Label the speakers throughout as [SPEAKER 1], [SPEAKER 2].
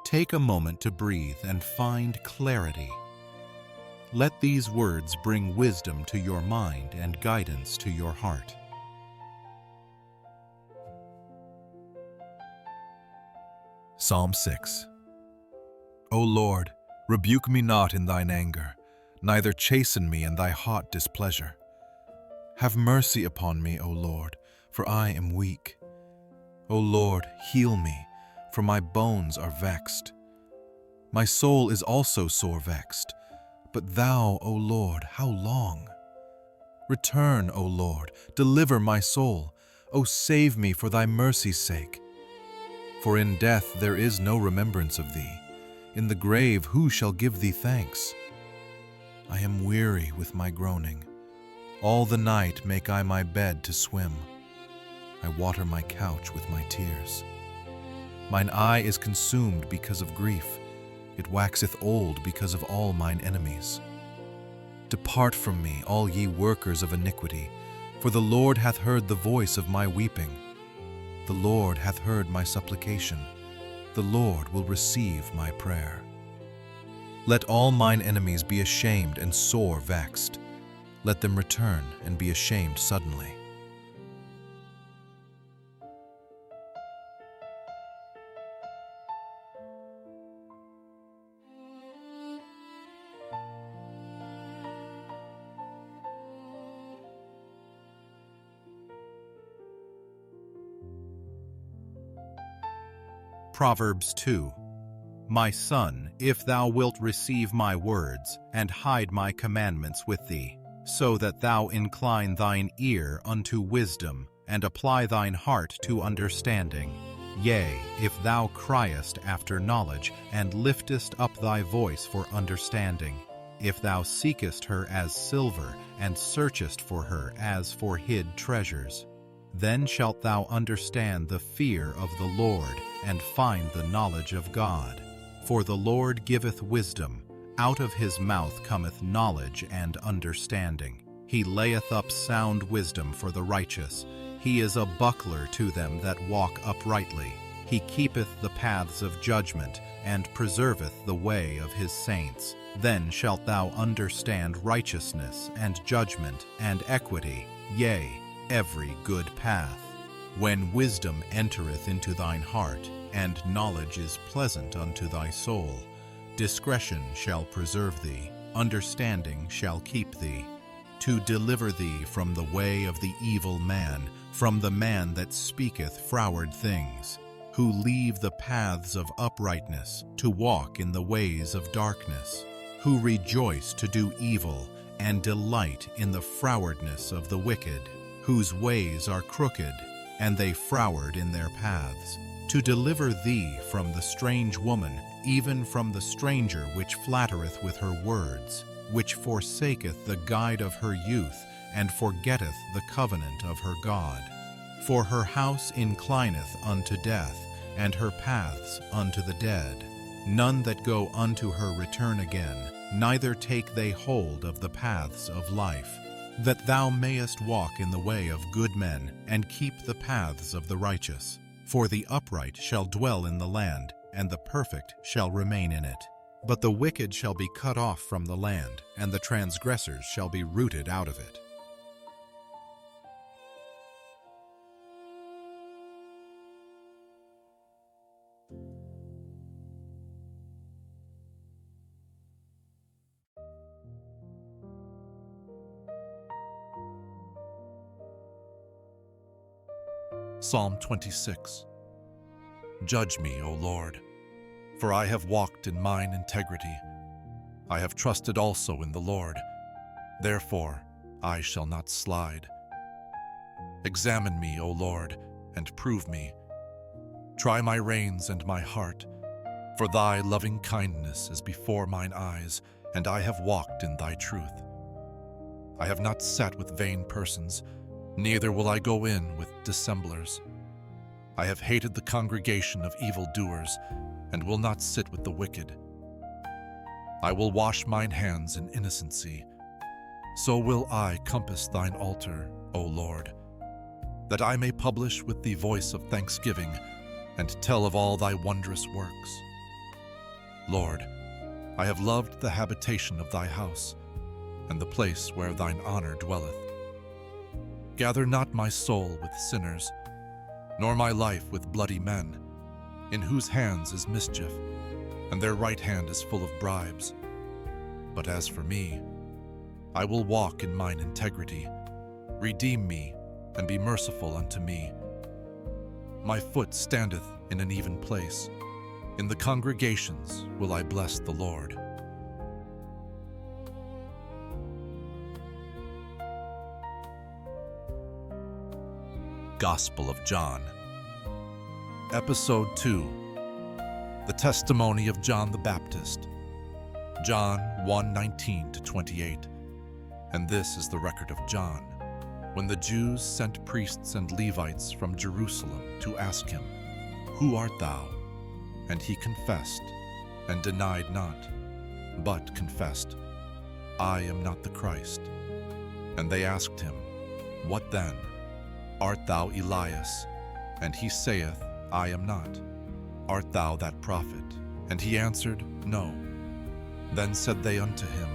[SPEAKER 1] Take a moment to breathe and find clarity. Let these words bring wisdom to your mind and guidance to your heart.
[SPEAKER 2] Psalm 6. O Lord, rebuke me not in thine anger, neither chasten me in thy hot displeasure. Have mercy upon me, O Lord, for I am weak. O Lord, heal me, for my bones are vexed. My soul is also sore vexed. But thou, O Lord, how long? Return, O Lord, deliver my soul. O save me for thy mercy's sake. For in death there is no remembrance of thee. In the grave who shall give thee thanks? I am weary with my groaning. All the night make I my bed to swim. I water my couch with my tears. Mine eye is consumed because of grief. It waxeth old because of all mine enemies. Depart from me, all ye workers of iniquity, for the Lord hath heard the voice of my weeping. The Lord hath heard my supplication. The Lord will receive my prayer. Let all mine enemies be ashamed and sore vexed. Let them return and be ashamed suddenly.
[SPEAKER 1] Proverbs 2. My son, if thou wilt receive my words, and hide my commandments with thee, so that thou incline thine ear unto wisdom, and apply thine heart to understanding. Yea, if thou criest after knowledge, and liftest up thy voice for understanding, if thou seekest her as silver, and searchest for her as for hid treasures, then shalt thou understand the fear of the Lord, and find the knowledge of God. For the Lord giveth wisdom, out of his mouth cometh knowledge and understanding. He layeth up sound wisdom for the righteous. He is a buckler to them that walk uprightly. He keepeth the paths of judgment, and preserveth the way of his saints. Then shalt thou understand righteousness, and judgment, and equity, yea, every good path. When wisdom entereth into thine heart, and knowledge is pleasant unto thy soul, discretion shall preserve thee, understanding shall keep thee, to deliver thee from the way of the evil man, from the man that speaketh froward things, who leave the paths of uprightness, to walk in the ways of darkness, who rejoice to do evil, and delight in the frowardness of the wicked, whose ways are crooked, and they froward in their paths, to deliver thee from the strange woman, even from the stranger which flattereth with her words, which forsaketh the guide of her youth, and forgetteth the covenant of her God. For her house inclineth unto death, and her paths unto the dead. None that go unto her return again, neither take they hold of the paths of life. That thou mayest walk in the way of good men, and keep the paths of the righteous. For the upright shall dwell in the land, and the perfect shall remain in it. But the wicked shall be cut off from the land, and the transgressors shall be rooted out of it.
[SPEAKER 2] Psalm 26. Judge me, O Lord, for I have walked in mine integrity. I have trusted also in the Lord, therefore I shall not slide. Examine me, O Lord, and prove me. Try my reins and my heart, for thy loving kindness is before mine eyes, and I have walked in thy truth. I have not sat with vain persons, neither will I go in with dissemblers. I have hated the congregation of evildoers, and will not sit with the wicked. I will wash mine hands in innocency. So will I compass thine altar, O Lord, that I may publish with the voice of thanksgiving, and tell of all thy wondrous works. Lord, I have loved the habitation of thy house, and the place where thine honor dwelleth. Gather not my soul with sinners, nor my life with bloody men, in whose hands is mischief, and their right hand is full of bribes. But as for me, I will walk in mine integrity. Redeem me, and be merciful unto me. My foot standeth in an even place. In the congregations will I bless the Lord. Gospel of John. Episode 2. The Testimony of John the Baptist. John 1:19-28. And this is the record of John, when the Jews sent priests and Levites from Jerusalem to ask him, Who art thou? And he confessed, and denied not, but confessed, I am not the Christ. And they asked him, What then? Art thou Elias? And he saith, I am not. Art thou that prophet? And he answered, No. Then said they unto him,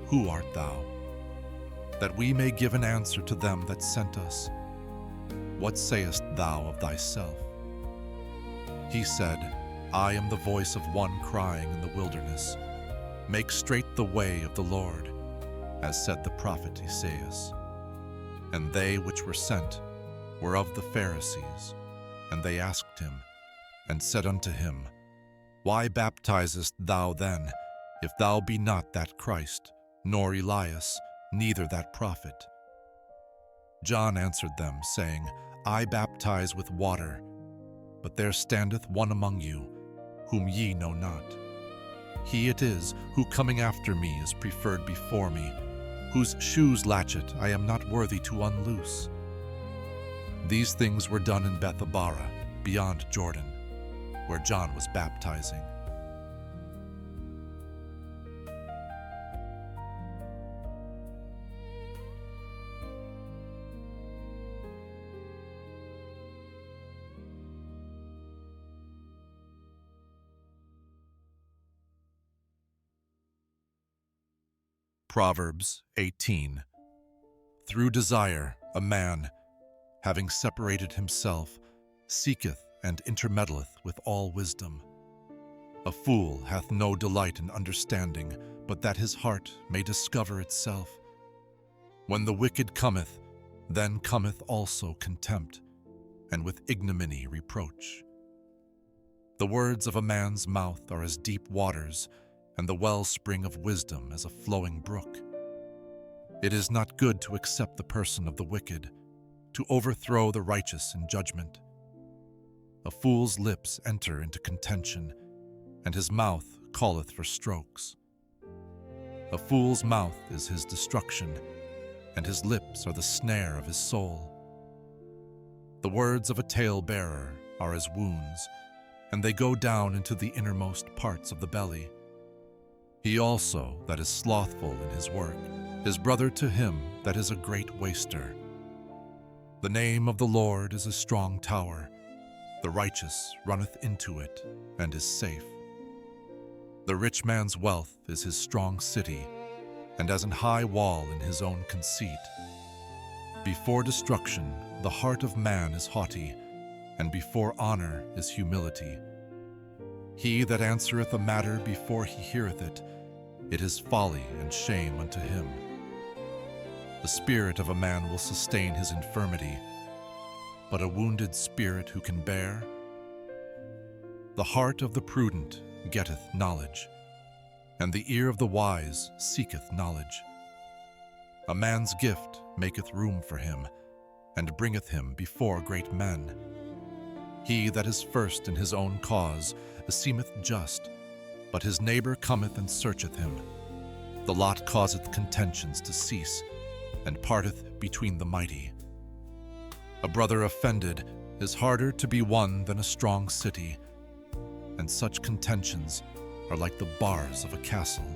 [SPEAKER 2] Who art thou? That we may give an answer to them that sent us. What sayest thou of thyself? He said, I am the voice of one crying in the wilderness, Make straight the way of the Lord, as said the prophet Esaias. And they which were sent were of the Pharisees. And they asked him, and said unto him, Why baptizest thou then, if thou be not that Christ, nor Elias, neither that prophet? John answered them, saying, I baptize with water, but there standeth one among you, whom ye know not. He it is, who coming after me is preferred before me, whose shoes latchet I am not worthy to unloose. These things were done in Bethabara, beyond Jordan, where John was baptizing. Proverbs 18. Through desire a man, having separated himself, seeketh and intermeddleth with all wisdom. A fool hath no delight in understanding, but that his heart may discover itself. When the wicked cometh, then cometh also contempt, and with ignominy reproach. The words of a man's mouth are as deep waters, and the wellspring of wisdom as a flowing brook. It is not good to accept the person of the wicked, to overthrow the righteous in judgment. A fool's lips enter into contention, and his mouth calleth for strokes. A fool's mouth is his destruction, and his lips are the snare of his soul. The words of a talebearer are as wounds, and they go down into the innermost parts of the belly. He also that is slothful in his work is brother to him that is a great waster. The name of the Lord is a strong tower. The righteous runneth into it and is safe. The rich man's wealth is his strong city, and as an high wall in his own conceit. Before destruction the heart of man is haughty, and before honor is humility. He that answereth a matter before he heareth it, it is folly and shame unto him. The spirit of a man will sustain his infirmity, but a wounded spirit who can bear? The heart of the prudent getteth knowledge, and the ear of the wise seeketh knowledge. A man's gift maketh room for him, and bringeth him before great men. He that is first in his own cause seemeth just, but his neighbor cometh and searcheth him. The lot causeth contentions to cease, and parteth between the mighty. A brother offended is harder to be won than a strong city, and such contentions are like the bars of a castle.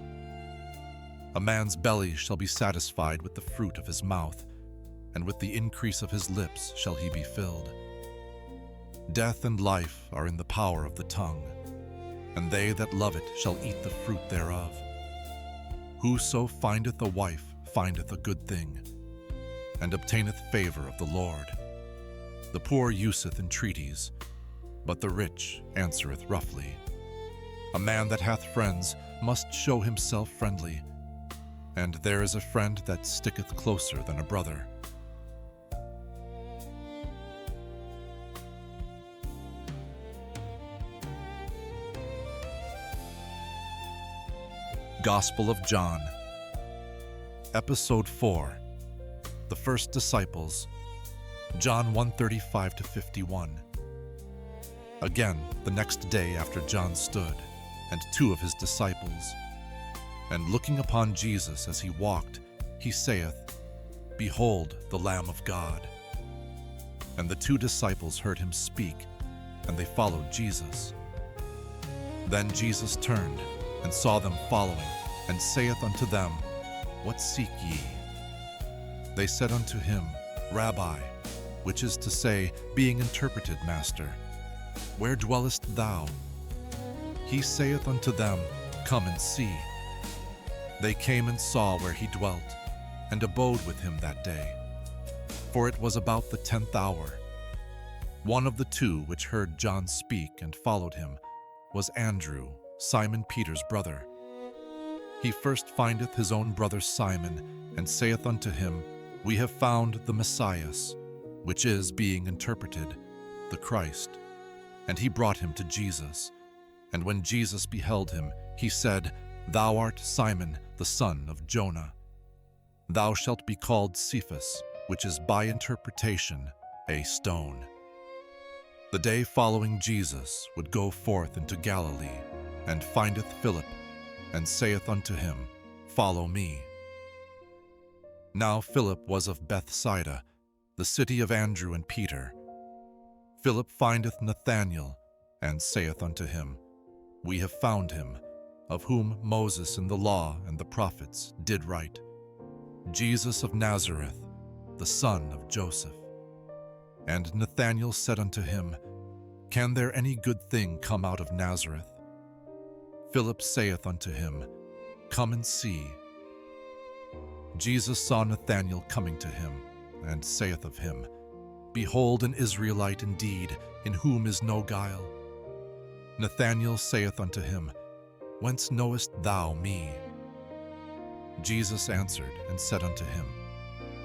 [SPEAKER 2] A man's belly shall be satisfied with the fruit of his mouth, and with the increase of his lips shall he be filled. Death and life are in the power of the tongue, and they that love it shall eat the fruit thereof. Whoso findeth a wife findeth a good thing, and obtaineth favor of the Lord. The poor useth entreaties, but the rich answereth roughly. A man that hath friends must show himself friendly, and there is a friend that sticketh closer than a brother. Gospel of John, Episode 4, The First Disciples, John 1:35-51. Again, the next day after John stood, and two of his disciples, and looking upon Jesus as he walked, he saith, Behold the Lamb of God. And the two disciples heard him speak, and they followed Jesus. Then Jesus turned, and saw them following, and saith unto them, What seek ye? They said unto him, Rabbi, which is to say, being interpreted, Master, where dwellest thou? He saith unto them, Come and see. They came and saw where he dwelt, and abode with him that day. For it was about the 10th hour. One of the two which heard John speak and followed him was Andrew, Simon Peter's brother. He first findeth his own brother Simon, and saith unto him, We have found the Messiah, which is, being interpreted, the Christ. And he brought him to Jesus. And when Jesus beheld him, he said, Thou art Simon, the son of Jonah. Thou shalt be called Cephas, which is by interpretation, a stone. The day following Jesus would go forth into Galilee, and findeth Philip, and saith unto him, Follow me. Now Philip was of Bethsaida, the city of Andrew and Peter. Philip findeth Nathanael, and saith unto him, We have found him, of whom Moses in the law and the prophets did write, Jesus of Nazareth, the son of Joseph. And Nathanael said unto him, Can there any good thing come out of Nazareth? Philip saith unto him, Come and see. Jesus saw Nathanael coming to him, and saith of him, Behold an Israelite indeed, in whom is no guile. Nathanael saith unto him, Whence knowest thou me? Jesus answered and said unto him,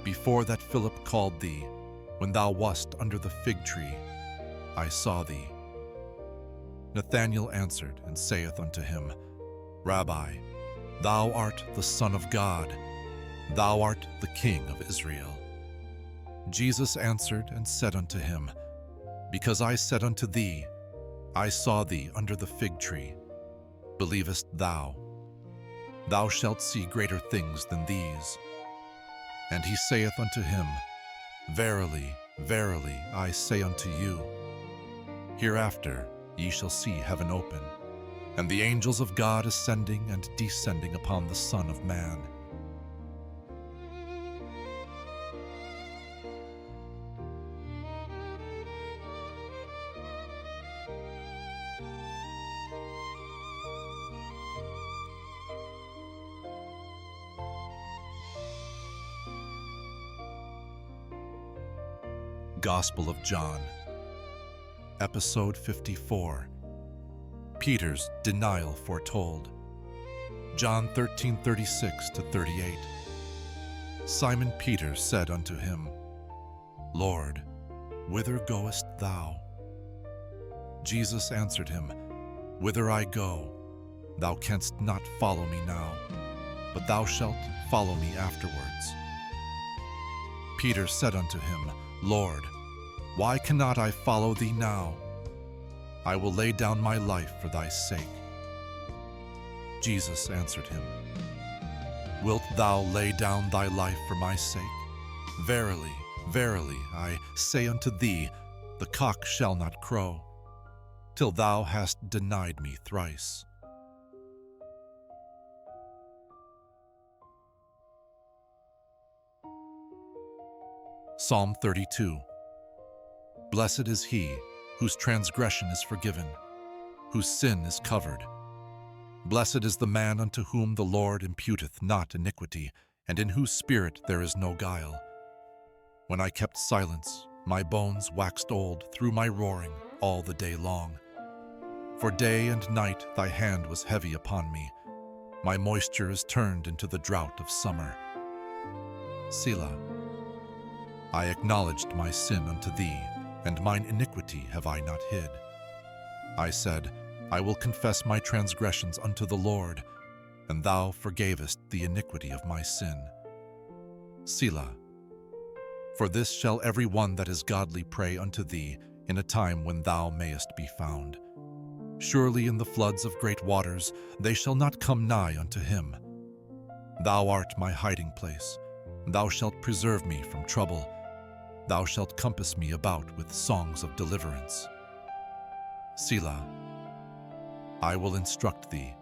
[SPEAKER 2] Before that Philip called thee, when thou wast under the fig tree, I saw thee. Nathanael answered and saith unto him, Rabbi, thou art the Son of God, thou art the King of Israel. Jesus answered and said unto him, Because I said unto thee, I saw thee under the fig tree, believest thou? Thou shalt see greater things than these. And he saith unto him, Verily, verily, I say unto you, hereafter ye shall see heaven open, and the angels of God ascending and descending upon the Son of Man. Gospel of John, Episode 54, Peter's denial foretold. John 13:36-38. Simon Peter said unto him, Lord, whither goest thou? Jesus answered him, Whither I go, thou canst not follow me now, but thou shalt follow me afterwards. Peter said unto him, Lord, why cannot I follow thee now? I will lay down my life for thy sake. Jesus answered him, Wilt thou lay down thy life for my sake? Verily, verily, I say unto thee, the cock shall not crow, till thou hast denied me thrice. Psalm 32. Blessed is he whose transgression is forgiven, whose sin is covered. Blessed is the man unto whom the Lord imputeth not iniquity, and in whose spirit there is no guile. When I kept silence, my bones waxed old through my roaring all the day long. For day and night thy hand was heavy upon me. My moisture is turned into the drought of summer. Selah. I acknowledged my sin unto thee, and mine iniquity have I not hid. I said, I will confess my transgressions unto the Lord, and thou forgavest the iniquity of my sin. Selah. For this shall every one that is godly pray unto thee in a time when thou mayest be found. Surely in the floods of great waters they shall not come nigh unto him. Thou art my hiding place. Thou shalt preserve me from trouble. Thou shalt compass me about with songs of deliverance. Selah. I will instruct thee,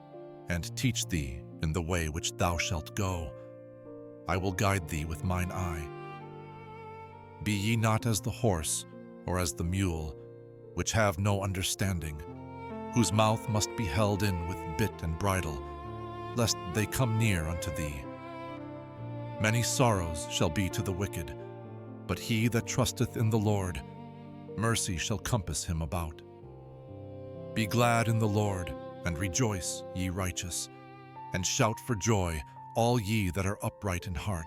[SPEAKER 2] and teach thee in the way which thou shalt go. I will guide thee with mine eye. Be ye not as the horse, or as the mule, which have no understanding, whose mouth must be held in with bit and bridle, lest they come near unto thee. Many sorrows shall be to the wicked, but he that trusteth in the Lord, mercy shall compass him about. Be glad in the Lord, and rejoice, ye righteous, and shout for joy, all ye that are upright in heart.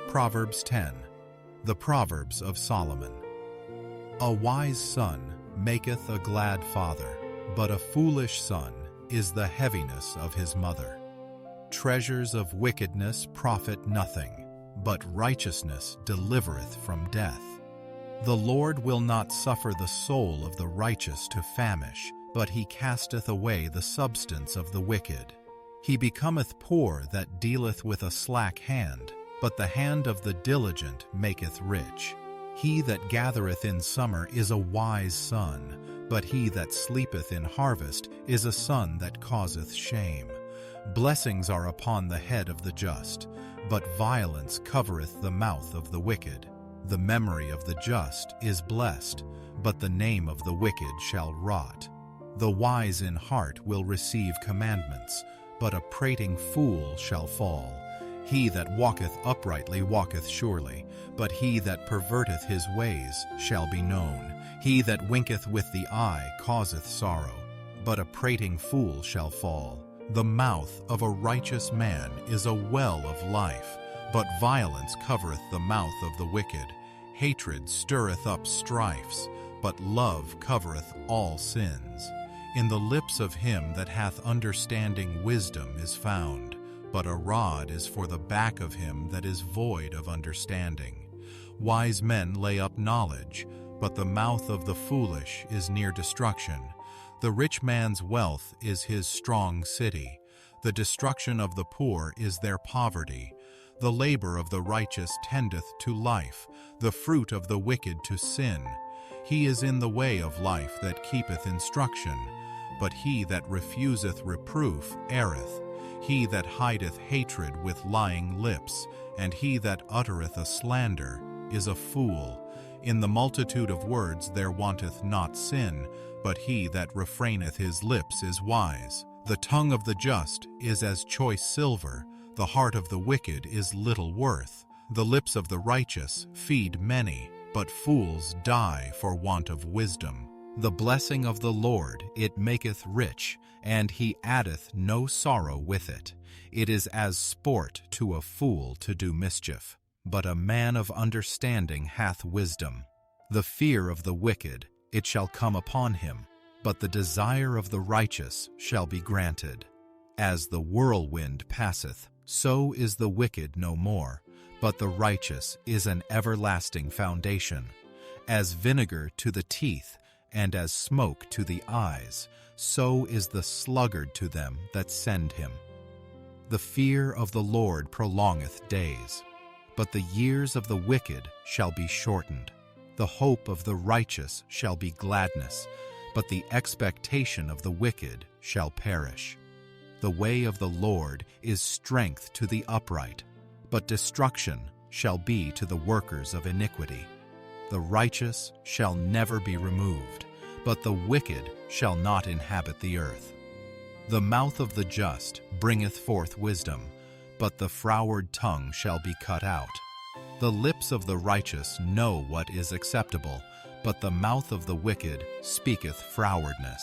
[SPEAKER 1] Proverbs 10. The Proverbs of Solomon. A wise son maketh a glad father, but a foolish son is the heaviness of his mother. Treasures of wickedness profit nothing, but righteousness delivereth from death. The Lord will not suffer the soul of the righteous to famish, but he casteth away the substance of the wicked. He becometh poor that dealeth with a slack hand, but the hand of the diligent maketh rich. He that gathereth in summer is a wise son, but he that sleepeth in harvest is a son that causeth shame. Blessings are upon the head of the just, but violence covereth the mouth of the wicked. The memory of the just is blessed, but the name of the wicked shall rot. The wise in heart will receive commandments, but a prating fool shall fall. He that walketh uprightly walketh surely, but he that perverteth his ways shall be known. He that winketh with the eye causeth sorrow, but a prating fool shall fall. The mouth of a righteous man is a well of life, but violence covereth the mouth of the wicked. Hatred stirreth up strifes, but love covereth all sins. In the lips of him that hath understanding wisdom is found, but a rod is for the back of him that is void of understanding. Wise men lay up knowledge, but the mouth of the foolish is near destruction. The rich man's wealth is his strong city. The destruction of the poor is their poverty. The labor of the righteous tendeth to life, the fruit of the wicked to sin. He is in the way of life that keepeth instruction, but he that refuseth reproof erreth. He that hideth hatred with lying lips, and he that uttereth a slander, is a fool. In the multitude of words there wanteth not sin, but he that refraineth his lips is wise. The tongue of the just is as choice silver, the heart of the wicked is little worth. The lips of the righteous feed many, but fools die for want of wisdom. The blessing of the Lord it maketh rich, and he addeth no sorrow with it. It is as sport to a fool to do mischief, but a man of understanding hath wisdom. The fear of the wicked it shall come upon him, but the desire of the righteous shall be granted. As the whirlwind passeth, so is the wicked no more, but the righteous is an everlasting foundation. As vinegar to the teeth, and as smoke to the eyes, so is the sluggard to them that send him. The fear of the Lord prolongeth days, but the years of the wicked shall be shortened. The hope of the righteous shall be gladness, but the expectation of the wicked shall perish. The way of the Lord is strength to the upright, but destruction shall be to the workers of iniquity. The righteous shall never be removed, but the wicked shall not inhabit the earth. The mouth of the just bringeth forth wisdom, but the froward tongue shall be cut out. The lips of the righteous know what is acceptable, but the mouth of the wicked speaketh frowardness.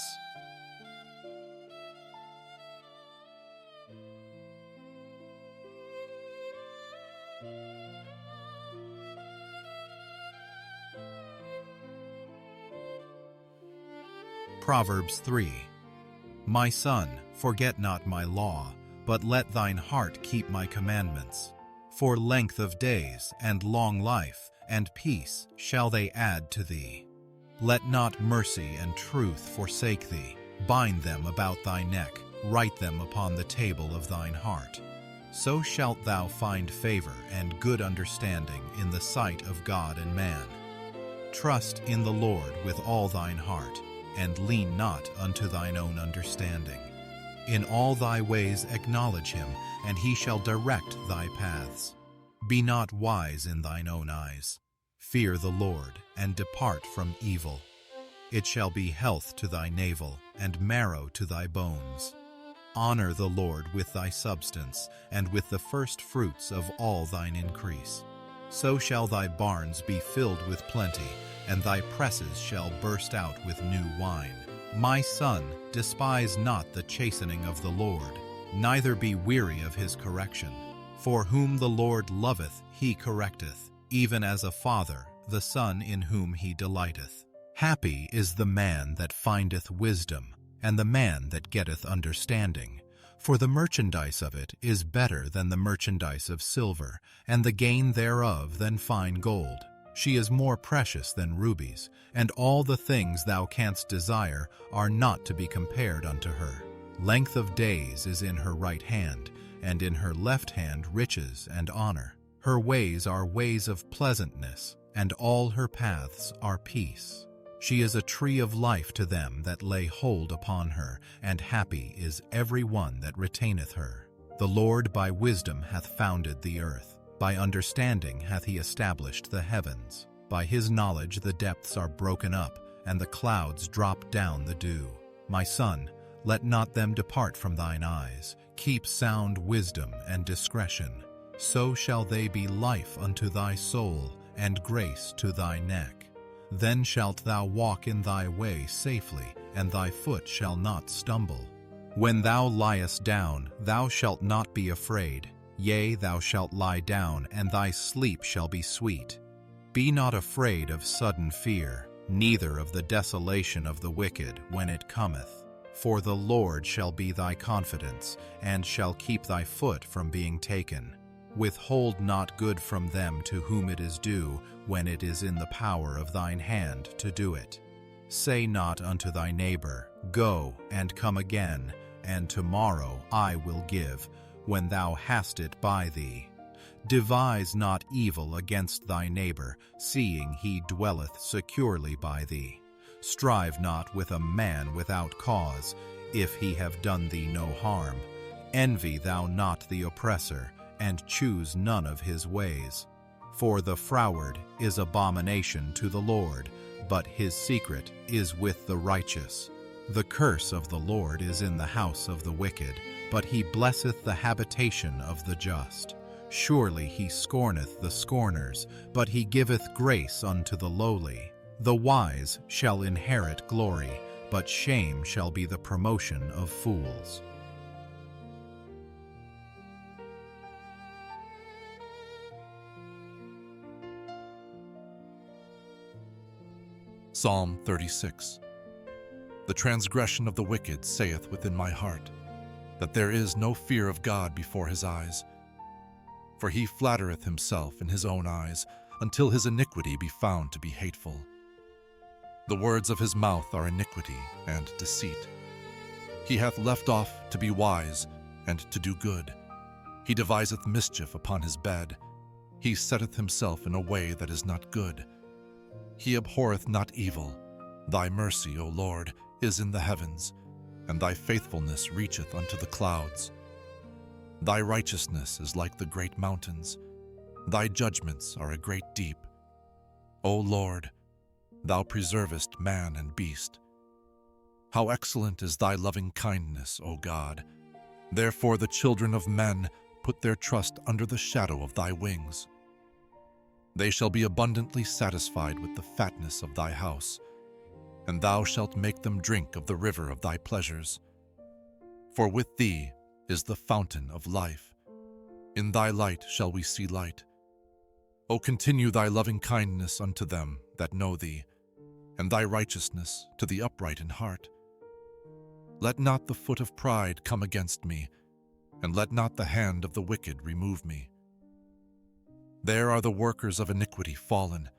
[SPEAKER 1] Proverbs 3. My son, forget not my law, but let thine heart keep my commandments. For length of days, and long life, and peace shall they add to thee. Let not mercy and truth forsake thee. Bind them about thy neck, write them upon the table of thine heart. So shalt thou find favor and good understanding in the sight of God and man. Trust in the Lord with all thine heart, and lean not unto thine own understanding. In all thy ways acknowledge him, and he shall direct thy paths. Be not wise in thine own eyes. Fear the Lord, and depart from evil. It shall be health to thy navel, and marrow to thy bones. Honor the Lord with thy substance, and with the first fruits of all thine increase. So shall thy barns be filled with plenty, and thy presses shall burst out with new wine. My son, despise not the chastening of the Lord, neither be weary of his correction. For whom the Lord loveth, he correcteth, even as a father the son in whom he delighteth. Happy is the man that findeth wisdom, and the man that getteth understanding. For the merchandise of it is better than the merchandise of silver, and the gain thereof than fine gold. She is more precious than rubies, and all the things thou canst desire are not to be compared unto her. Length of days is in her right hand, and in her left hand riches and honor. Her ways are ways of pleasantness, and all her paths are peace. She is a tree of life to them that lay hold upon her, and happy is every one that retaineth her. The Lord by wisdom hath founded the earth. By understanding hath he established the heavens. By his knowledge the depths are broken up, and the clouds drop down the dew. My son, let not them depart from thine eyes. Keep sound wisdom and discretion. So shall they be life unto thy soul, and grace to thy neck. Then shalt thou walk in thy way safely, and thy foot shall not stumble. When thou liest down, thou shalt not be afraid. Yea, thou shalt lie down, and thy sleep shall be sweet. Be not afraid of sudden fear, neither of the desolation of the wicked when it cometh. For the Lord shall be thy confidence, and shall keep thy foot from being taken. Withhold not good from them to whom it is due, when it is in the power of thine hand to do it. Say not unto thy neighbor, Go, and come again, and tomorrow I will give, when thou hast it by thee. Devise not evil against thy neighbor, seeing he dwelleth securely by thee. Strive not with a man without cause, if he have done thee no harm. Envy thou not the oppressor, and choose none of his ways. For the froward is abomination to the Lord, but his secret is with the righteous. The curse of the Lord is in the house of the wicked, but he blesseth the habitation of the just. Surely he scorneth the scorners, but he giveth grace unto the lowly. The wise shall inherit glory, but shame shall be the promotion of fools.
[SPEAKER 2] Psalm 36. The transgression of the wicked saith within my heart, that there is no fear of God before his eyes. For he flattereth himself in his own eyes, until his iniquity be found to be hateful. The words of his mouth are iniquity and deceit. He hath left off to be wise and to do good. He deviseth mischief upon his bed. He setteth himself in a way that is not good. He abhorreth not evil. Thy mercy, O Lord, is in the heavens, and thy faithfulness reacheth unto the clouds. Thy righteousness is like the great mountains. Thy judgments are a great deep. O Lord, thou preservest man and beast. How excellent is thy loving kindness, O God! Therefore the children of men put their trust under the shadow of thy wings. They shall be abundantly satisfied with the fatness of thy house, and thou shalt make them drink of the river of thy pleasures. For with thee is the fountain of life. In thy light shall we see light. O continue thy loving kindness unto them that know thee, and thy righteousness to the upright in heart. Let not the foot of pride come against me, and let not the hand of the wicked remove me. There are the workers of iniquity fallen.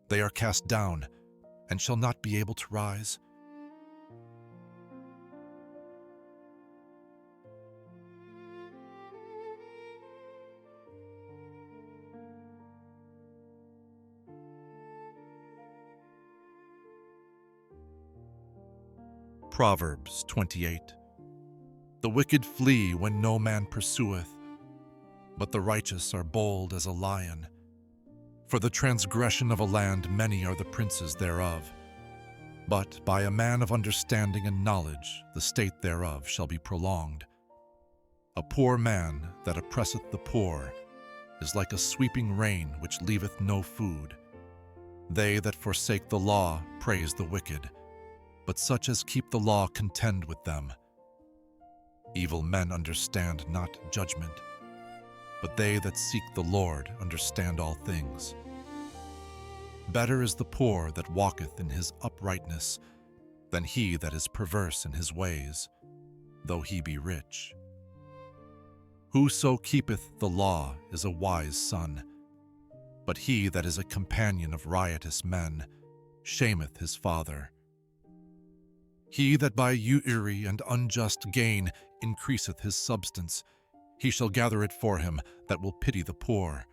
[SPEAKER 2] They are cast down, and shall not be able to rise. Proverbs 28. The wicked flee when no man pursueth, but the righteous are bold as a lion. For the transgression of a land many are the princes thereof, but by a man of understanding and knowledge the state thereof shall be prolonged. A poor man that oppresseth the poor is like a sweeping rain which leaveth no food. They that forsake the law praise the wicked, but such as keep the law contend with them. Evil men understand not judgment, but they that seek the Lord understand all things. Better is the poor that walketh in his uprightness than he that is perverse in his ways, though he be rich. Whoso keepeth the law is a wise son, but he that is a companion of riotous men shameth his father. He that by usury and unjust gain increaseth his substance, he shall gather it for him that will pity the poor.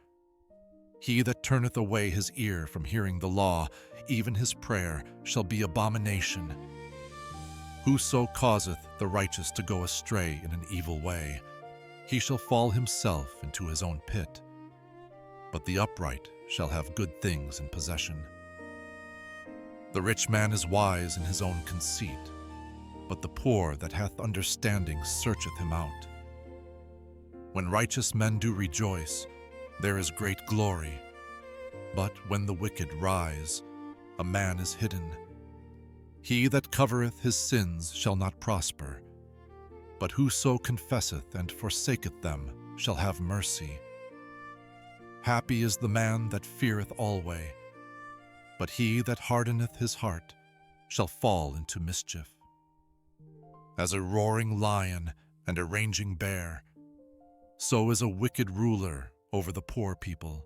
[SPEAKER 2] He that turneth away his ear from hearing the law, even his prayer shall be abomination. Whoso causeth the righteous to go astray in an evil way, he shall fall himself into his own pit. But the upright shall have good things in possession. The rich man is wise in his own conceit, but the poor that hath understanding searcheth him out. When righteous men do rejoice, there is great glory, but when the wicked rise, a man is hidden. He that covereth his sins shall not prosper, but whoso confesseth and forsaketh them shall have mercy. Happy is the man that feareth alway, but he that hardeneth his heart shall fall into mischief. As a roaring lion and a raging bear, so is a wicked ruler over the poor people.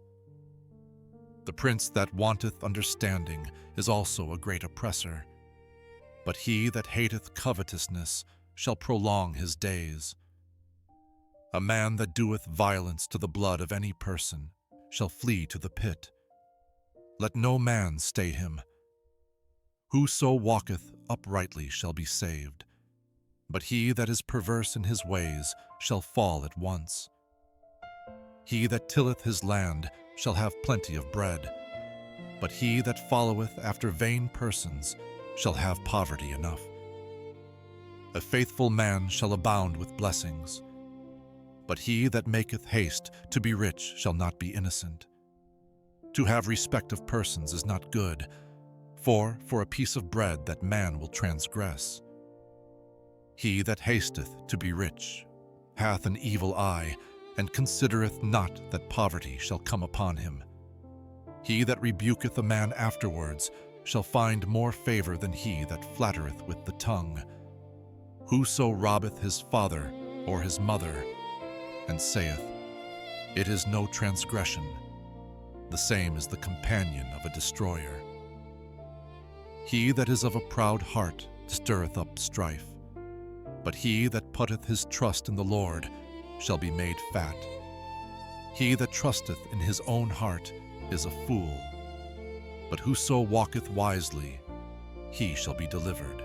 [SPEAKER 2] The prince that wanteth understanding is also a great oppressor, but he that hateth covetousness shall prolong his days. A man that doeth violence to the blood of any person shall flee to the pit. Let no man stay him. Whoso walketh uprightly shall be saved, but he that is perverse in his ways shall fall at once. He that tilleth his land shall have plenty of bread, but he that followeth after vain persons shall have poverty enough. A faithful man shall abound with blessings, but he that maketh haste to be rich shall not be innocent. To have respect of persons is not good, for a piece of bread that man will transgress. He that hasteth to be rich hath an evil eye, and considereth not that poverty shall come upon him. He that rebuketh a man afterwards shall find more favor than he that flattereth with the tongue. Whoso robbeth his father or his mother, and saith, "It is no transgression," the same is the companion of a destroyer. He that is of a proud heart stirreth up strife, but he that putteth his trust in the Lord shall be made fat. He that trusteth in his own heart is a fool, but whoso walketh wisely, he shall be delivered.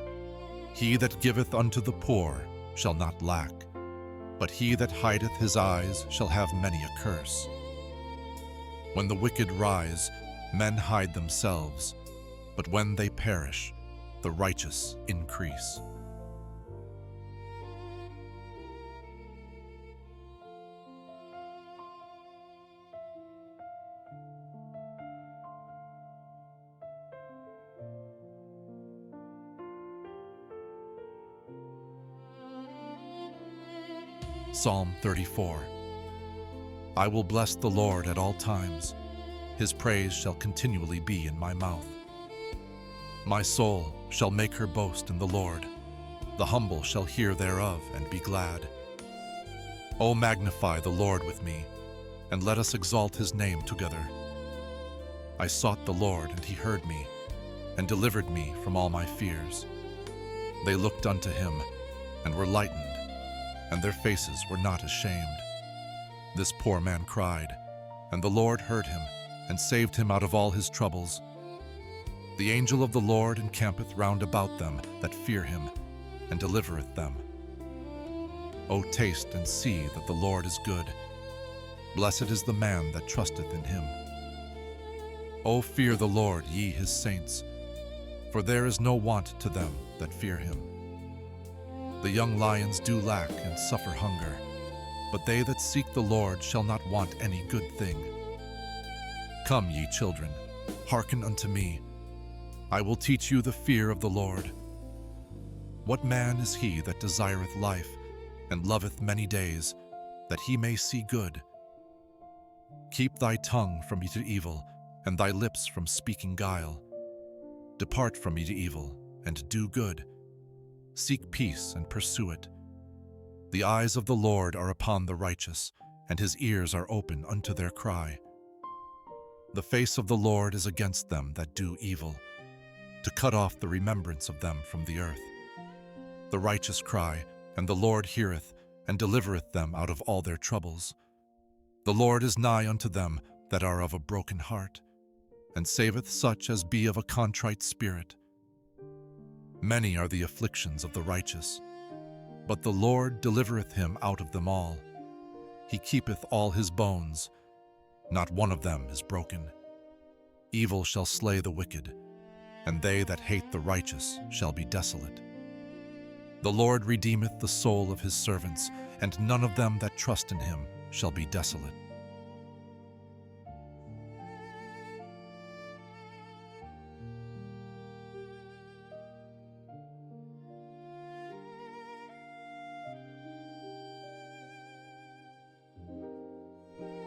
[SPEAKER 2] He that giveth unto the poor shall not lack, but he that hideth his eyes shall have many a curse. When the wicked rise, men hide themselves, but when they perish, the righteous increase. Psalm 34. I will bless the Lord at all times. His praise shall continually be in my mouth. My soul shall make her boast in the Lord. The humble shall hear thereof and be glad. O magnify the Lord with me, and let us exalt his name together. I sought the Lord, and he heard me, and delivered me from all my fears. They looked unto him, and were lightened, and their faces were not ashamed. This poor man cried, and the Lord heard him, and saved him out of all his troubles. The angel of the Lord encampeth round about them that fear him, and delivereth them. O taste and see that the Lord is good. Blessed is the man that trusteth in him. O fear the Lord, ye his saints, for there is no want to them that fear him. The young lions do lack and suffer hunger, but they that seek the Lord shall not want any good thing. Come, ye children, hearken unto me. I will teach you the fear of the Lord. What man is he that desireth life, and loveth many days, that he may see good? Keep thy tongue from to evil, and thy lips from speaking guile. Depart from me to evil, and do good. Seek peace and pursue it. The eyes of the Lord are upon the righteous, and his ears are open unto their cry. The face of the Lord is against them that do evil, to cut off the remembrance of them from the earth. The righteous cry, and the Lord heareth, and delivereth them out of all their troubles. The Lord is nigh unto them that are of a broken heart, and saveth such as be of a contrite spirit. Many are the afflictions of the righteous, but the Lord delivereth him out of them all. He keepeth all his bones, not one of them is broken. Evil shall slay the wicked, and they that hate the righteous shall be desolate. The Lord redeemeth the soul of his servants, and none of them that trust in him shall be desolate.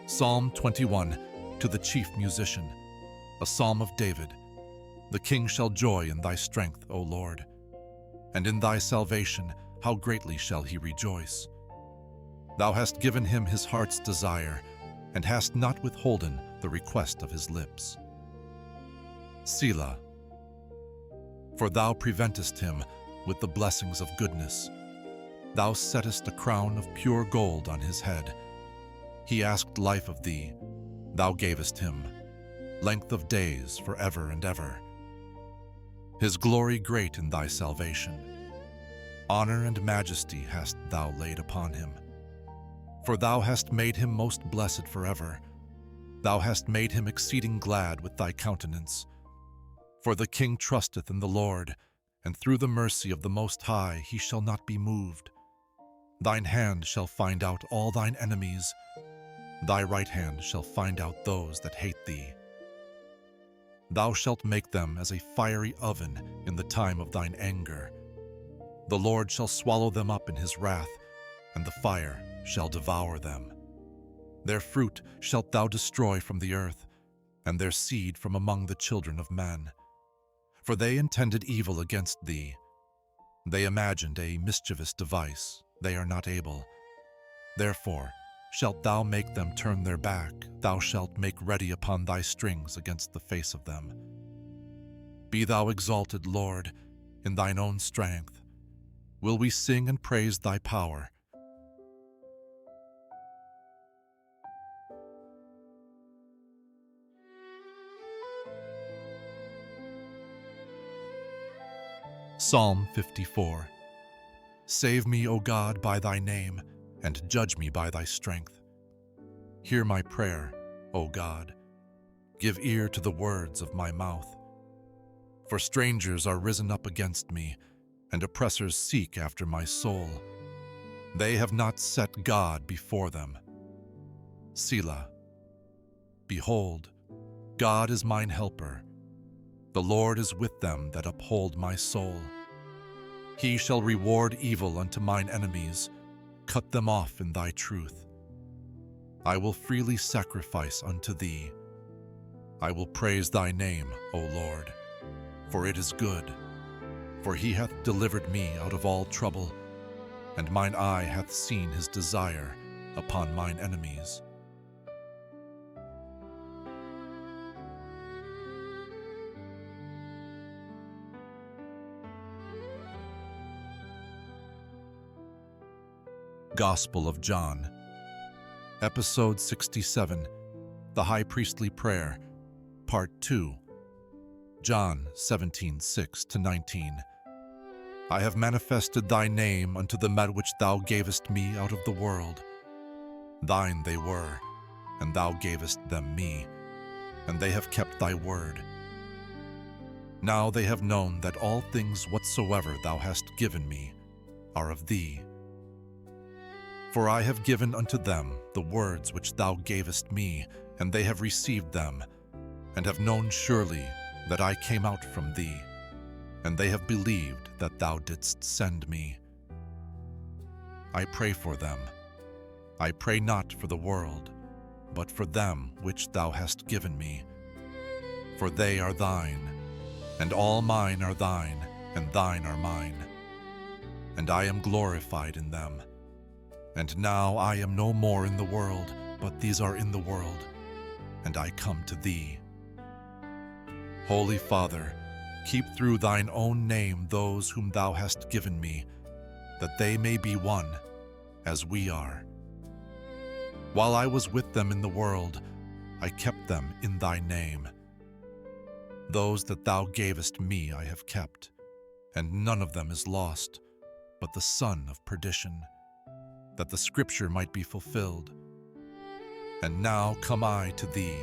[SPEAKER 2] Psalm 21, to the chief musician, a psalm of David. The king shall joy in thy strength, O Lord, and in thy salvation how greatly shall he rejoice. Thou hast given him his heart's desire, and hast not withholden the request of his lips. Selah. For thou preventest him with the blessings of goodness. Thou settest a crown of pure gold on his head. He asked life of thee, thou gavest him, length of days forever and ever. His glory great in thy salvation. Honor and majesty hast thou laid upon him. For thou hast made him most blessed forever. Thou hast made him exceeding glad with thy countenance. For the king trusteth in the Lord, and through the mercy of the Most High he shall not be moved. Thine hand shall find out all thine enemies. Thy right hand shall find out those that hate thee. Thou shalt make them as a fiery oven in the time of thine anger. The Lord shall swallow them up in his wrath, and the fire shall devour them. Their fruit shalt thou destroy from the earth, and their seed from among the children of men. For they intended evil against thee. They imagined a mischievous device. They are not able. Therefore shalt thou make them turn their back. Thou shalt make ready upon thy strings against the face of them. Be thou exalted, Lord, in thine own strength. Will we sing and praise thy power? Psalm 54. Save me, O God, by thy name, and judge me by thy strength. Hear my prayer, O God, Give ear to the words of my mouth. For strangers are risen up against me, and oppressors seek after my soul. They have not set God before them. Selah. Behold, God is mine helper. The Lord is with them that uphold my soul. He shall reward evil unto mine enemies, cut them off in thy truth. I will freely sacrifice unto thee. I will praise thy name, O Lord, for it is good. For he hath delivered me out of all trouble, and mine eye hath seen his desire upon mine enemies. Gospel of John, Episode 67, The High Priestly Prayer, Part 2, John 17:6-19. I have manifested thy name unto them that which thou gavest me out of the world. Thine they were, and thou gavest them me, and they have kept thy word. Now they have known that all things whatsoever thou hast given me are of thee. For I have given unto them the words which thou gavest me, and they have received them, and have known surely that I came out from thee, and they have believed that thou didst send me. I pray for them. I pray not for the world, but for them which thou hast given me. For they are thine, and all mine are thine, and thine are mine. And I am glorified in them. And now I am no more in the world, but these are in the world, and I come to thee. Holy Father, keep through thine own name those whom thou hast given me, that they may be one, as we are. While I was with them in the world, I kept them in thy name. Those that thou gavest me I have kept, and none of them is lost, but the son of perdition, that the scripture might be fulfilled. And now come I to thee,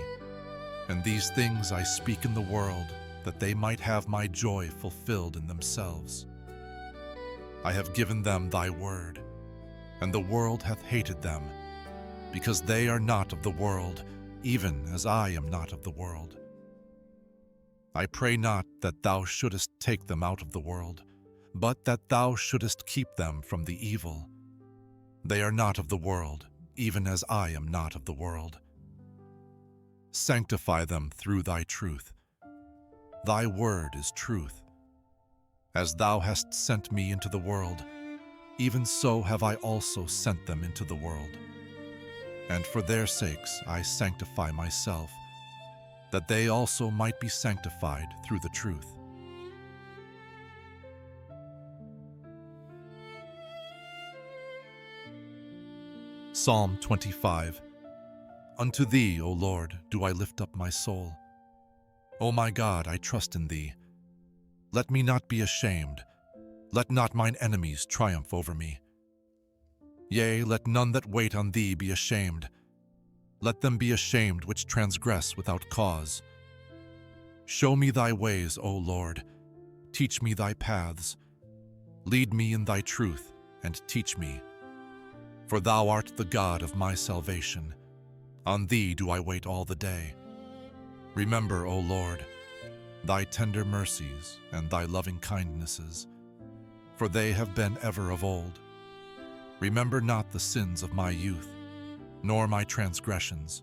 [SPEAKER 2] and these things I speak in the world, that they might have my joy fulfilled in themselves. I have given them thy word, and the world hath hated them, because they are not of the world, even as I am not of the world. I pray not that thou shouldest take them out of the world, but that thou shouldest keep them from the evil. They are not of the world, even as I am not of the world. Sanctify them through thy truth. Thy word is truth. As thou hast sent me into the world, even so have I also sent them into the world. And for their sakes I sanctify myself, that they also might be sanctified through the truth. Psalm 25. Unto thee, O Lord, do I lift up my soul. O my God, I trust in thee. Let me not be ashamed. Let not mine enemies triumph over me. Yea, let none that wait on thee be ashamed. Let them be ashamed which transgress without cause. Show me thy ways, O Lord. Teach me thy paths. Lead me in thy truth, and teach me. For thou art the God of my salvation. On thee do I wait all the day. Remember, O Lord, thy tender mercies and thy loving kindnesses, for they have been ever of old. Remember not the sins of my youth, nor my transgressions.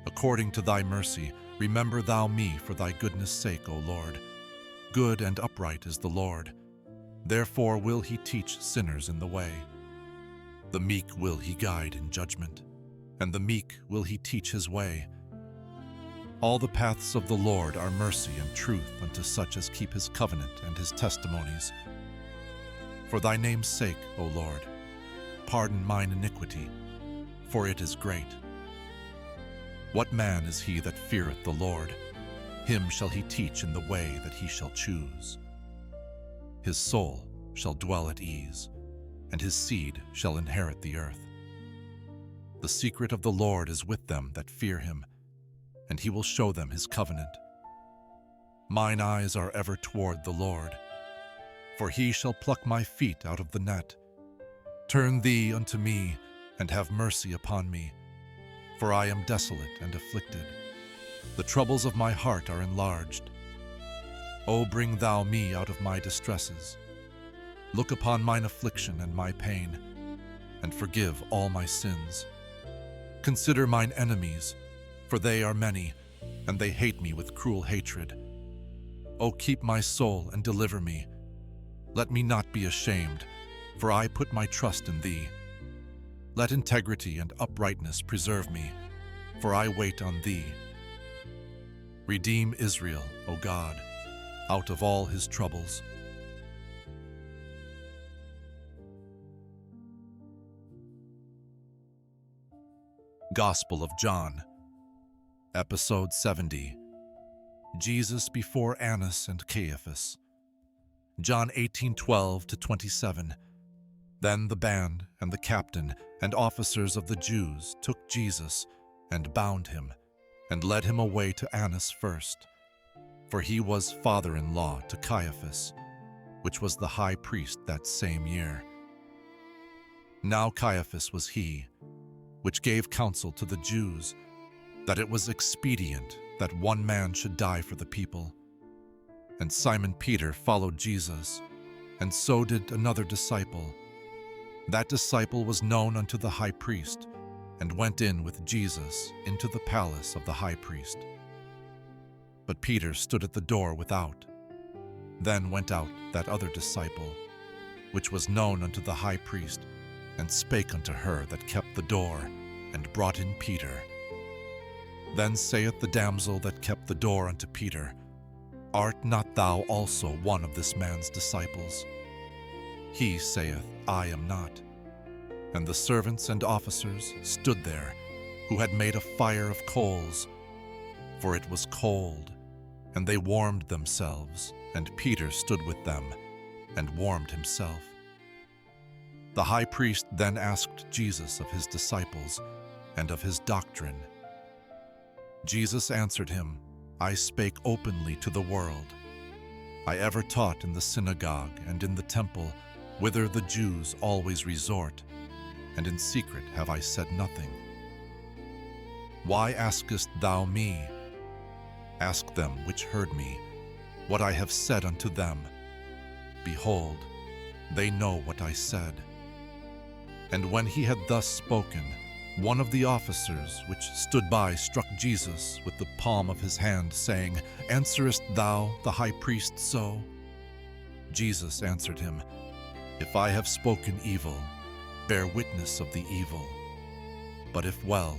[SPEAKER 2] According to thy mercy, remember thou me for thy goodness' sake, O Lord. Good and upright is the Lord. Therefore will he teach sinners in the way. The meek will he guide in judgment, and the meek will he teach his way. All the paths of the Lord are mercy and truth unto such as keep his covenant and his testimonies. For thy name's sake, O Lord, pardon mine iniquity, for it is great. What man is he that feareth the Lord? Him shall he teach in the way that he shall choose. His soul shall dwell at ease, and his seed shall inherit the earth. The secret of the Lord is with them that fear him, and he will show them his covenant. Mine eyes are ever toward the Lord, for he shall pluck my feet out of the net. Turn thee unto me, and have mercy upon me, for I am desolate and afflicted. The troubles of my heart are enlarged. O bring thou me out of my distresses. Look upon mine affliction and my pain, and forgive all my sins. Consider mine enemies, for they are many, and they hate me with cruel hatred. O keep my soul and deliver me. Let me not be ashamed, for I put my trust in thee. Let integrity and uprightness preserve me, for I wait on thee. Redeem Israel, O God, out of all his troubles. Gospel of John, Episode 70. Jesus before Annas and Caiaphas. John 18:12-27. Then the band and the captain and officers of the Jews took Jesus and bound him and led him away to Annas first, for he was father-in-law to Caiaphas, which was the high priest that same year. Now Caiaphas was he which gave counsel to the Jews that it was expedient that one man should die for the people. And Simon Peter followed Jesus, and so did another disciple. That disciple was known unto the high priest, and went in with Jesus into the palace of the high priest. But Peter stood at the door without. Then went out that other disciple, which was known unto the high priest, and spake unto her that kept the door, and brought in Peter. Then saith the damsel that kept the door unto Peter, Art not thou also one of this man's disciples? He saith, I am not. And the servants and officers stood there, who had made a fire of coals, for it was cold, and they warmed themselves, and Peter stood with them, and warmed himself. The high priest then asked Jesus of his disciples, and of his doctrine. Jesus answered him, I spake openly to the world. I ever taught in the synagogue and in the temple, whither the Jews always resort, and in secret have I said nothing. Why askest thou me? Ask them which heard me, what I have said unto them. Behold, they know what I said. And when he had thus spoken, one of the officers which stood by struck Jesus with the palm of his hand, saying, Answerest thou the high priest so? Jesus answered him, If I have spoken evil, bear witness of the evil. But if well,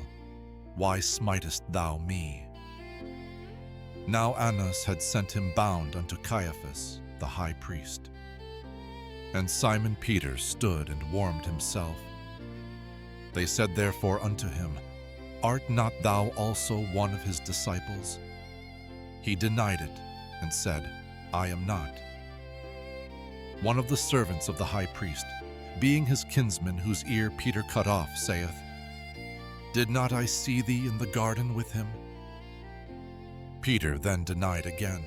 [SPEAKER 2] why smitest thou me? Now Annas had sent him bound unto Caiaphas, the high priest. And Simon Peter stood and warmed himself. They said therefore unto him, Art not thou also one of his disciples? He denied it, and said, I am not. One of the servants of the high priest, being his kinsman whose ear Peter cut off, saith, Did not I see thee in the garden with him? Peter then denied again,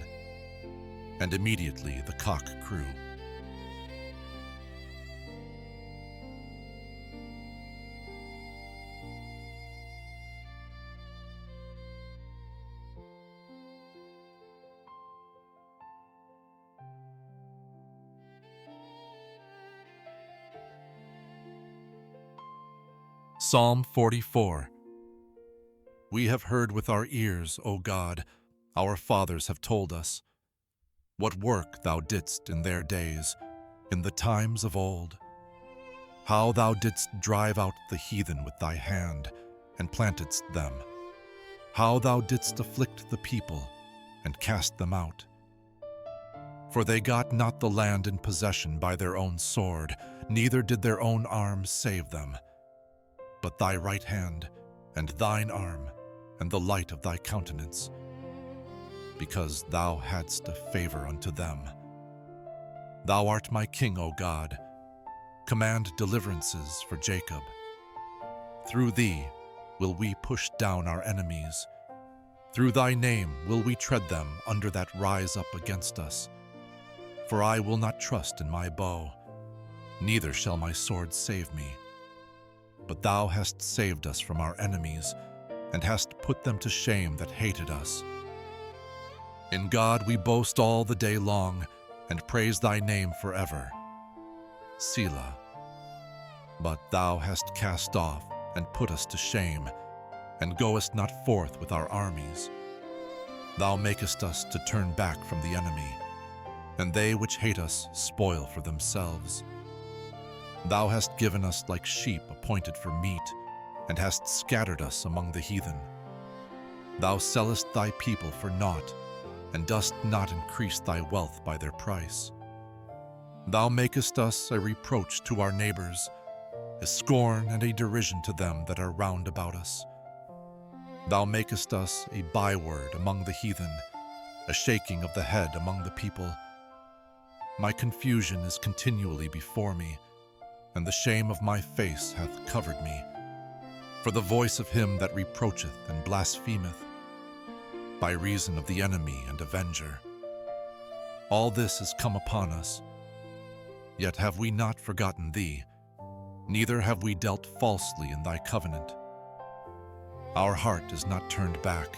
[SPEAKER 2] and immediately the cock crew. Psalm 44. We have heard with our ears, O God, our fathers have told us, what work thou didst in their days, in the times of old. How thou didst drive out the heathen with thy hand, and plantedst them. How thou didst afflict the people, and cast them out. For they got not the land in possession by their own sword, neither did their own arm save them. But thy right hand, and thine arm, and the light of thy countenance, because thou hadst a favor unto them. Thou art my king, O God. Command deliverances for Jacob. Through thee will we push down our enemies. Through thy name will we tread them under that rise up against us. For I will not trust in my bow, neither shall my sword save me. But thou hast saved us from our enemies, and hast put them to shame that hated us. In God we boast all the day long, and praise thy name forever. Selah. But thou hast cast off and put us to shame, and goest not forth with our armies. Thou makest us to turn back from the enemy, and they which hate us spoil for themselves. Thou hast given us like sheep appointed for meat, and hast scattered us among the heathen. Thou sellest thy people for naught, and dost not increase thy wealth by their price. Thou makest us a reproach to our neighbors, a scorn and a derision to them that are round about us. Thou makest us a byword among the heathen, a shaking of the head among the people. My confusion is continually before me, and the shame of my face hath covered me. For the voice of him that reproacheth and blasphemeth, by reason of the enemy and avenger. All this is come upon us. Yet have we not forgotten thee, neither have we dealt falsely in thy covenant. Our heart is not turned back,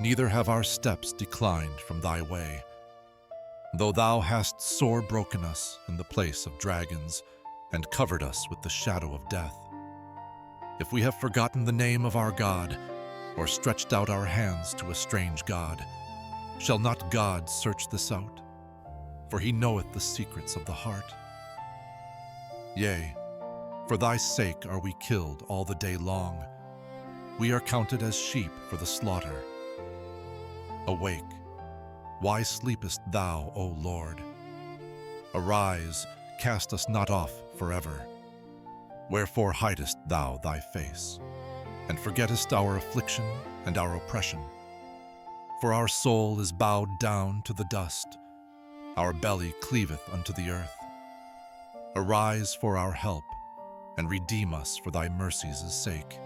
[SPEAKER 2] neither have our steps declined from thy way. Though thou hast sore broken us in the place of dragons, and covered us with the shadow of death. If we have forgotten the name of our God, or stretched out our hands to a strange God, shall not God search this out? For he knoweth the secrets of the heart. Yea, for thy sake are we killed all the day long. We are counted as sheep for the slaughter. Awake, why sleepest thou, O Lord? Arise, cast us not off forever. Wherefore hidest thou thy face, and forgettest our affliction and our oppression? For our soul is bowed down to the dust, our belly cleaveth unto the earth. Arise for our help, and redeem us for thy mercies' sake.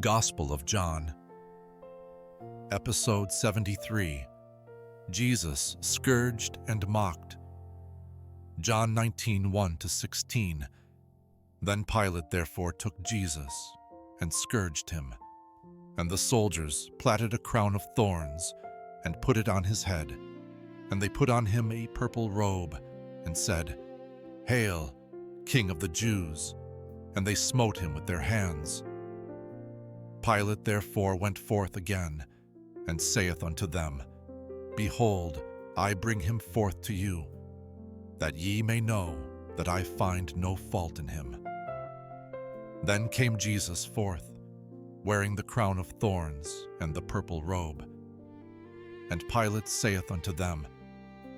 [SPEAKER 2] Gospel of John, Episode 73, Jesus scourged and mocked. John 19, 1-16. Then Pilate therefore took Jesus and scourged him, and the soldiers platted a crown of thorns and put it on his head, and they put on him a purple robe and said, Hail, King of the Jews! And they smote him with their hands. Pilate therefore went forth again, and saith unto them, Behold, I bring him forth to you, that ye may know that I find no fault in him. Then came Jesus forth, wearing the crown of thorns and the purple robe. And Pilate saith unto them,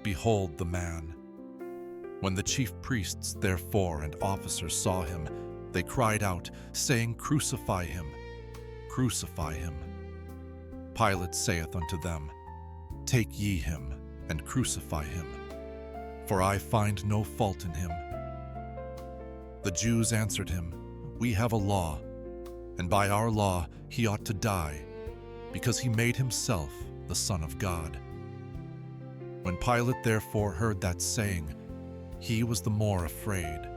[SPEAKER 2] Behold the man. When the chief priests therefore and officers saw him, they cried out, saying, Crucify him! Crucify him. Pilate saith unto them, Take ye him, and crucify him, for I find no fault in him. The Jews answered him, We have a law, and by our law he ought to die, because he made himself the Son of God. When Pilate therefore heard that saying, he was the more afraid,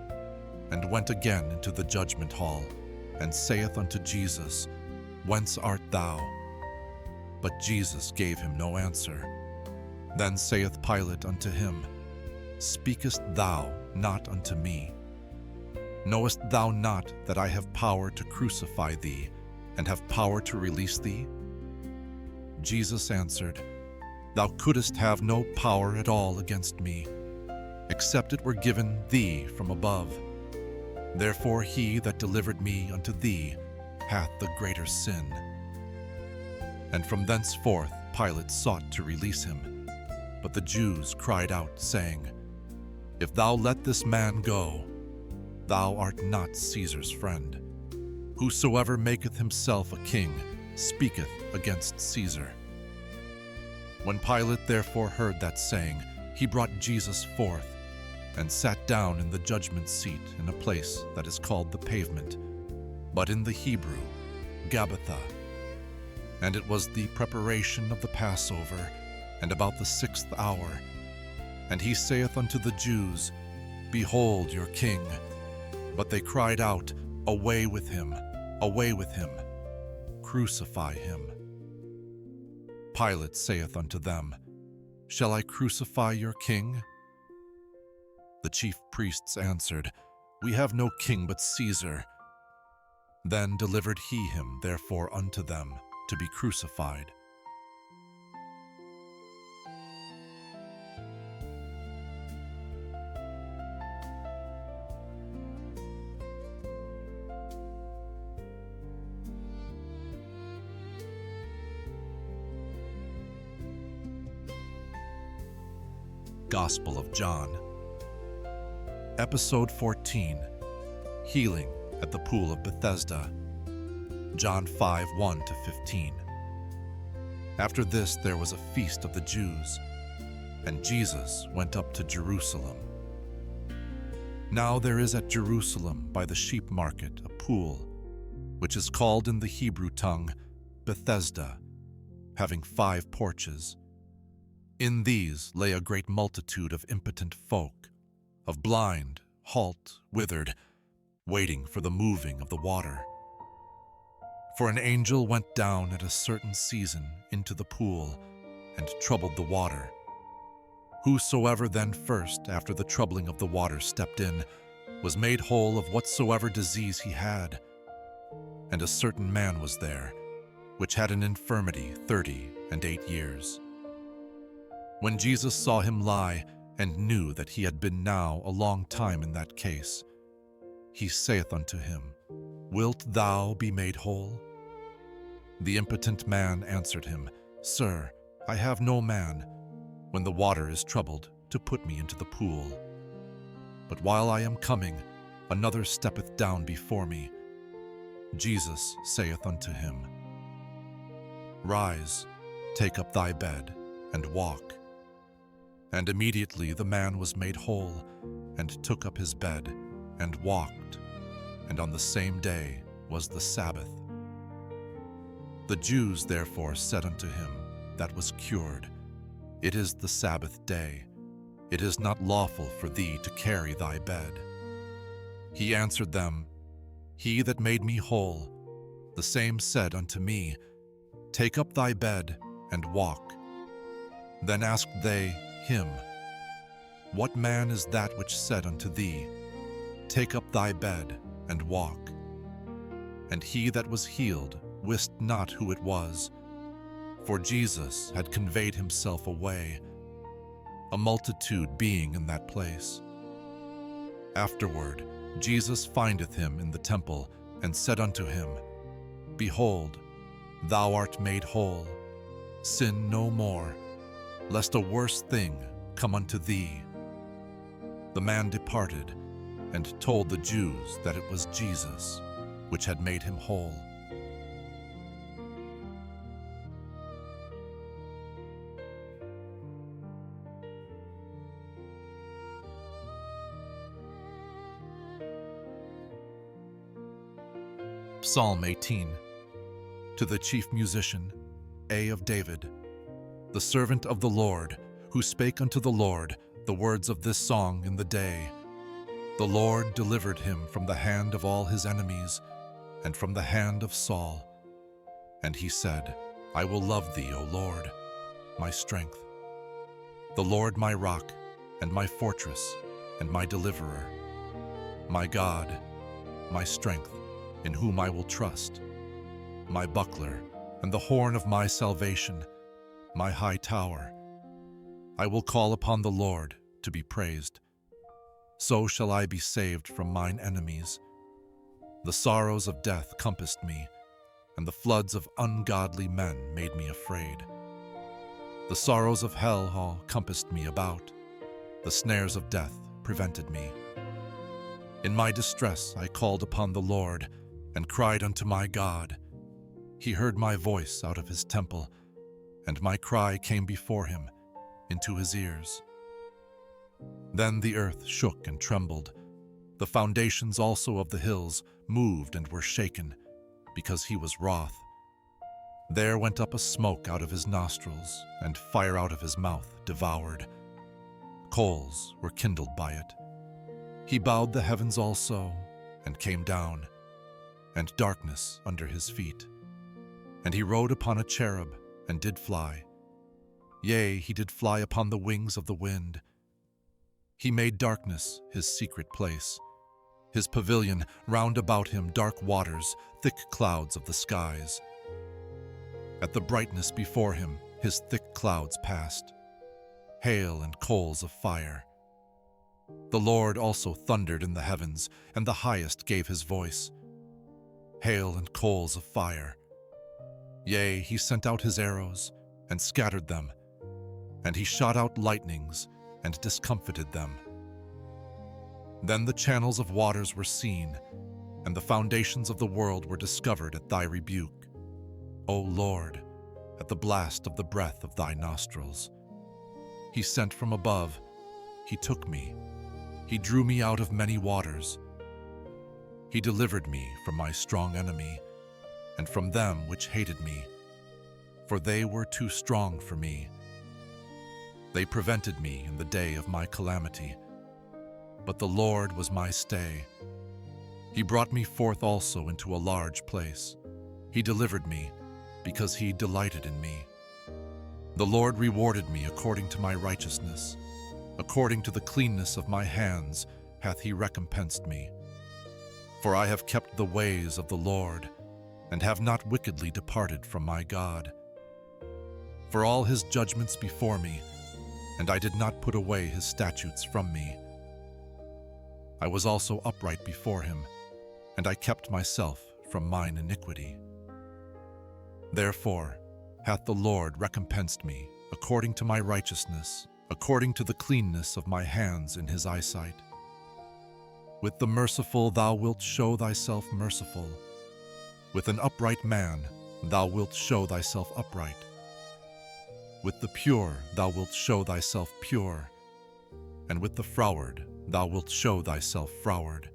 [SPEAKER 2] and went again into the judgment hall, and saith unto Jesus, Whence art thou? But Jesus gave him no answer. Then saith Pilate unto him, Speakest thou not unto me? Knowest thou not that I have power to crucify thee, and have power to release thee? Jesus answered, Thou couldst have no power at all against me, except it were given thee from above. Therefore he that delivered me unto thee hath the greater sin. And from thenceforth Pilate sought to release him. But the Jews cried out, saying, If thou let this man go, thou art not Caesar's friend. Whosoever maketh himself a king speaketh against Caesar. When Pilate therefore heard that saying, he brought Jesus forth, and sat down in the judgment seat in a place that is called the Pavement, but in the Hebrew, Gabbatha. And it was the preparation of the Passover, and about the 6th hour. And he saith unto the Jews, Behold your king. But they cried out, Away with him, away with him, crucify him. Pilate saith unto them, Shall I crucify your king? The chief priests answered, We have no king but Caesar. Then delivered he him therefore unto them to be crucified. Gospel of John. Episode 14. Healing at the Pool of Bethesda. John 5:1-15. After this there was a feast of the Jews, and Jesus went up to Jerusalem. Now there is at Jerusalem by the sheep market a pool, which is called in the Hebrew tongue Bethesda, having 5 porches. In these lay a great multitude of impotent folk, of blind, halt, withered, waiting for the moving of the water. For an angel went down at a certain season into the pool and troubled the water. Whosoever then first, after the troubling of the water, stepped in, was made whole of whatsoever disease he had. And a certain man was there, which had an infirmity 38 years. When Jesus saw him lie, and knew that he had been now a long time in that case, he saith unto him, Wilt thou be made whole? The impotent man answered him, Sir, I have no man, when the water is troubled, to put me into the pool. But while I am coming, another steppeth down before me. Jesus saith unto him, Rise, take up thy bed, and walk. And immediately the man was made whole, and took up his bed, and walked. And on the same day was the Sabbath. The Jews therefore said unto him that was cured, It is the Sabbath day. It is not lawful for thee to carry thy bed. He answered them, He that made me whole, the same said unto me, Take up thy bed, and walk. Then asked they him, What man is that which said unto thee, Take up thy bed, and walk? And he that was healed wist not who it was, for Jesus had conveyed himself away, a multitude being in that place. Afterward Jesus findeth him in the temple, and said unto him, Behold, thou art made whole. Sin no more, lest a worse thing come unto thee. The man departed, and told the Jews that it was Jesus which had made him whole. Psalm 18. To the chief musician, A of David, the servant of the Lord, who spake unto the Lord the words of this song in the day. The Lord delivered him from the hand of all his enemies, and from the hand of Saul. And he said, I will love thee, O Lord, my strength. The Lord my rock, and my fortress, and my deliverer. My God, my strength, in whom I will trust. My buckler, and the horn of my salvation, my high tower. I will call upon the Lord to be praised. So shall I be saved from mine enemies. The sorrows of death compassed me, and the floods of ungodly men made me afraid. The sorrows of hell all compassed me about. The snares of death prevented me. In my distress I called upon the Lord, and cried unto my God. He heard my voice out of his temple, and my cry came before him, into his ears. Then the earth shook and trembled. The foundations also of the hills moved and were shaken, because he was wroth. There went up a smoke out of his nostrils, and fire out of his mouth devoured. Coals were kindled by it. He bowed the heavens also, and came down, and darkness under his feet. And he rode upon a cherub, and did fly. Yea, he did fly upon the wings of the wind. He made darkness his secret place. His pavilion, round about him dark waters, thick clouds of the skies. At the brightness before him his thick clouds passed, hail and coals of fire. The Lord also thundered in the heavens, and the highest gave his voice. Hail and coals of fire. Yea, he sent out his arrows, and scattered them, and he shot out lightnings, and discomfited them. Then the channels of waters were seen, and the foundations of the world were discovered at thy rebuke. O Lord, at the blast of the breath of thy nostrils. He sent from above, he took me, he drew me out of many waters. He delivered me from my strong enemy, and from them which hated me, for they were too strong for me. They prevented me in the day of my calamity, but the Lord was my stay. He brought me forth also into a large place. He delivered me, because he delighted in me. The Lord rewarded me according to my righteousness. According to the cleanness of my hands hath he recompensed me. For I have kept the ways of the Lord, and have not wickedly departed from my God. For all his judgments before me, and I did not put away his statutes from me. I was also upright before him, and I kept myself from mine iniquity. Therefore hath the Lord recompensed me according to my righteousness, according to the cleanness of my hands in his eyesight. With the merciful thou wilt show thyself merciful. With an upright man thou wilt show thyself upright. With the pure thou wilt show thyself pure, and with the froward thou wilt show thyself froward.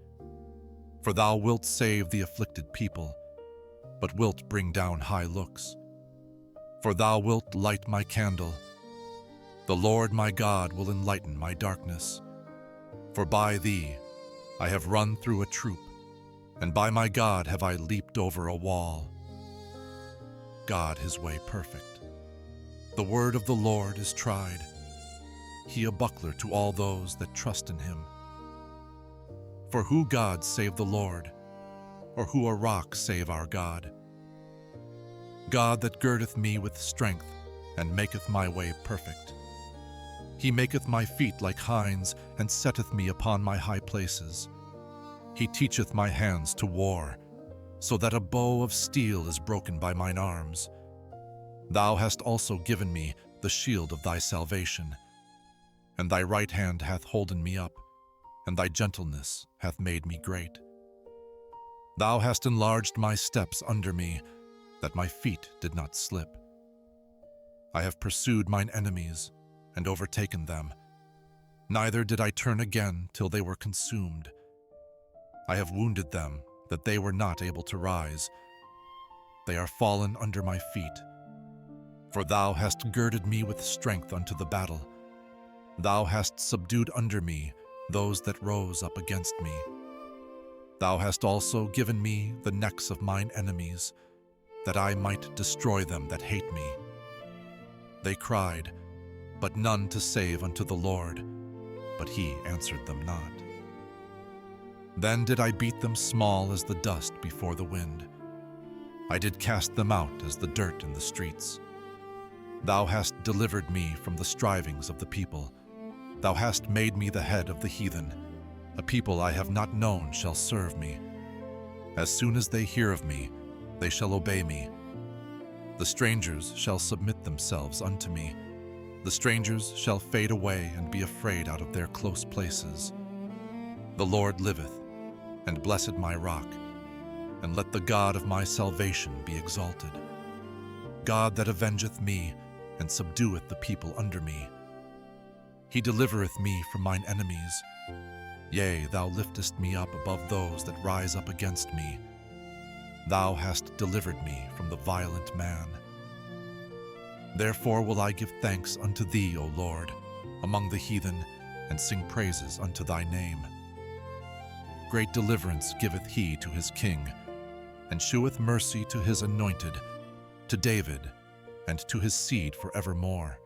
[SPEAKER 2] For thou wilt save the afflicted people, but wilt bring down high looks. For thou wilt light my candle. The Lord my God will enlighten my darkness. For by thee I have run through a troop, and by my God have I leaped over a wall. God his way perfect. The word of the Lord is tried. He a buckler to all those that trust in him. For who God save the Lord, or who a rock save our God? God that girdeth me with strength, and maketh my way perfect. He maketh my feet like hinds, and setteth me upon my high places. He teacheth my hands to war, so that a bow of steel is broken by mine arms. Thou hast also given me the shield of thy salvation, and thy right hand hath holden me up, and thy gentleness hath made me great. Thou hast enlarged my steps under me, that my feet did not slip. I have pursued mine enemies, and overtaken them. Neither did I turn again till they were consumed. I have wounded them, that they were not able to rise. They are fallen under my feet. For thou hast girded me with strength unto the battle. Thou hast subdued under me those that rose up against me. Thou hast also given me the necks of mine enemies, that I might destroy them that hate me. They cried, but none to save unto the Lord, but he answered them not. Then did I beat them small as the dust before the wind. I did cast them out as the dirt in the streets. Thou hast delivered me from the strivings of the people. Thou hast made me the head of the heathen. A people I have not known shall serve me. As soon as they hear of me, they shall obey me. The strangers shall submit themselves unto me. The strangers shall fade away and be afraid out of their close places. The Lord liveth, and blessed my rock, and let the God of my salvation be exalted. God that avengeth me, and subdueth the people under me. He delivereth me from mine enemies. Yea, thou liftest me up above those that rise up against me. Thou hast delivered me from the violent man. Therefore will I give thanks unto thee, O Lord, among the heathen, and sing praises unto thy name. Great deliverance giveth he to his king, and sheweth mercy to his anointed, to David, and to his seed forevermore.